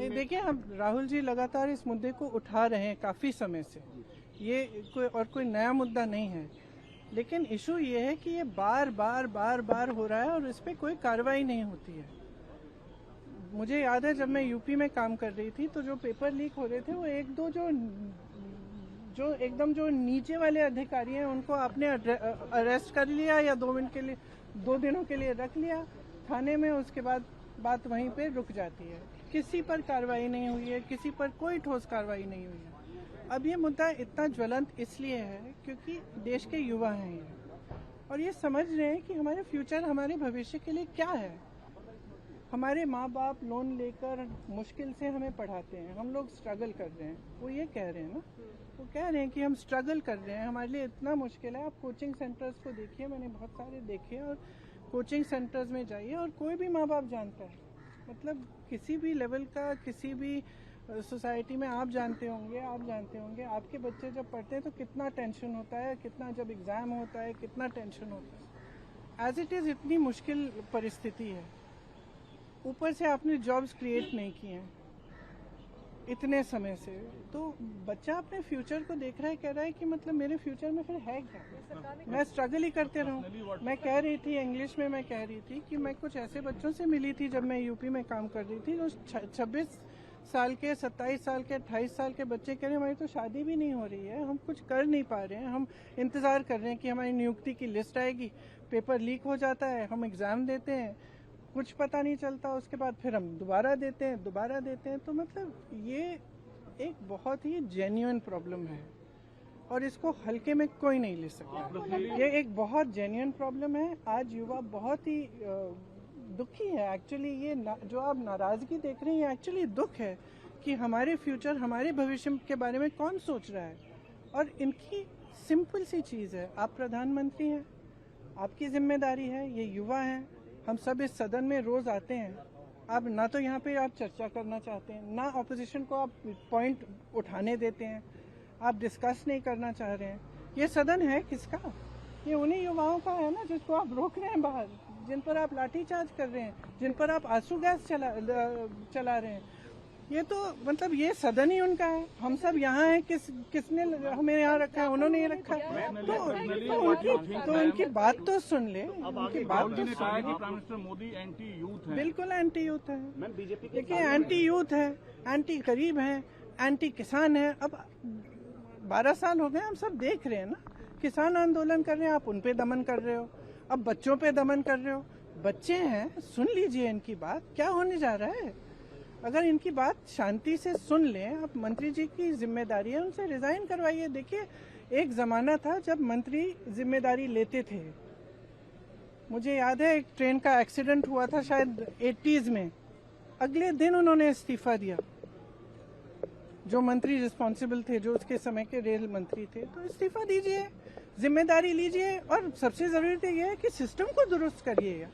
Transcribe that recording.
नहीं, देखिए, हम राहुल जी लगातार इस मुद्दे को उठा रहे हैं काफ़ी समय से। ये कोई नया मुद्दा नहीं है, लेकिन इशू ये है कि ये बार बार हो रहा है और इस पर कोई कार्रवाई नहीं होती है। मुझे याद है जब मैं यूपी में काम कर रही थी तो जो पेपर लीक हो रहे थे वो एक दो जो एकदम जो नीचे वाले अधिकारी हैं उनको आपने अरेस्ट कर लिया या 2 दिनों के लिए रख लिया थाने में, उसके बाद बात वहीं पे रुक जाती है। किसी पर कार्रवाई नहीं हुई है, किसी पर कोई ठोस कार्रवाई नहीं हुई है। अब ये मुद्दा इतना ज्वलंत इसलिए है क्योंकि देश के युवा हैं ये, और ये समझ रहे हैं कि हमारे फ्यूचर, हमारे भविष्य के लिए क्या है। हमारे माँ बाप लोन लेकर मुश्किल से हमें पढ़ाते हैं, हम लोग स्ट्रगल कर रहे हैं। वो ये कह रहे हैं ना, वो कह रहे हैं कि हम स्ट्रगल कर रहे हैं, हमारे लिए इतना मुश्किल है। आप कोचिंग सेंटर्स को देखिए, मैंने बहुत सारे देखे, और कोचिंग सेंटर्स में जाइए और कोई भी माँ बाप जानता है, मतलब किसी भी लेवल का, किसी भी सोसाइटी में आप जानते होंगे, आपके बच्चे जब पढ़ते हैं तो कितना टेंशन होता है, कितना जब एग्ज़ाम होता है कितना टेंशन होता है। एज इट इज़ इतनी मुश्किल परिस्थिति है, ऊपर से आपने जॉब्स क्रिएट नहीं किए हैं इतने समय से, तो बच्चा अपने फ्यूचर को देख रहा है, कह रहा है कि मतलब मेरे फ्यूचर में फिर है क्या, मैं स्ट्रगल ही करते रहूं। मैं कह रही थी इंग्लिश में, मैं कह रही थी कि मैं कुछ ऐसे बच्चों से मिली थी जब मैं यूपी में काम कर रही थी, जो 26 साल के, 27 साल के, 28 साल के बच्चे कह रहे हैं हमारी तो शादी भी नहीं हो रही है, हम कुछ कर नहीं पा रहे हैं, हम इंतजार कर रहे हैं कि हमारी नियुक्ति की लिस्ट आएगी, पेपर लीक हो जाता है, हम एग्जाम देते हैं, कुछ पता नहीं चलता, उसके बाद फिर हम दोबारा देते हैं। तो मतलब ये एक बहुत ही जेन्युइन प्रॉब्लम है और इसको हल्के में कोई नहीं ले सकता। ये एक बहुत जेन्युइन प्रॉब्लम है। आज युवा बहुत ही दुखी है एक्चुअली। ये जो आप नाराजगी देख रहे हैं, एक्चुअली दुख है कि हमारे फ्यूचर, हमारे भविष्य के बारे में कौन सोच रहा है। और इनकी सिंपल सी चीज़ है, आप प्रधानमंत्री हैं, आपकी जिम्मेदारी है, ये युवा हैं, हम सब इस सदन में रोज आते हैं, आप ना तो यहाँ पे आप चर्चा करना चाहते हैं, ना ऑपोजिशन को आप पॉइंट उठाने देते हैं, आप डिस्कस नहीं करना चाह रहे हैं। ये सदन है किसका? ये उन्हीं युवाओं का है ना जिसको आप रोक रहे हैं बाहर, जिन पर आप लाठीचार्ज कर रहे हैं, जिन पर आप आंसू गैस चला रहे हैं। ये तो मतलब ये सदन ही उनका है, हम सब यहाँ हैं, किसने हमें यहाँ रखा है? उन्होंने ही रखा है। तो उनकी बात तो सुन ले, उनकी बात तो सुन। Prime minister Modi anti youth है। बिल्कुल एंटी यूथ है, देखिए एंटी यूथ है, एंटी गरीब है, एंटी किसान है। अब 12 साल हो गए, हम सब देख रहे हैं ना, किसान आंदोलन कर रहे हैं, आप उन पे दमन कर रहे हो, अब बच्चों पे दमन कर रहे हो। बच्चे हैं, सुन लीजिए इनकी बात, क्या होने जा रहा है। अगर इनकी बात शांति से सुन लें, आप मंत्री जी की जिम्मेदारी है, उनसे रिजाइन करवाइए। देखिए एक जमाना था जब मंत्री जिम्मेदारी लेते थे, मुझे याद है एक ट्रेन का एक्सीडेंट हुआ था शायद 80s में, अगले दिन उन्होंने इस्तीफा दिया, जो मंत्री रिस्पॉन्सिबल थे, जो उसके समय के रेल मंत्री थे। तो इस्तीफा दीजिए, जिम्मेदारी लीजिए, और सबसे जरूरी तो यह है कि सिस्टम को दुरुस्त करिए।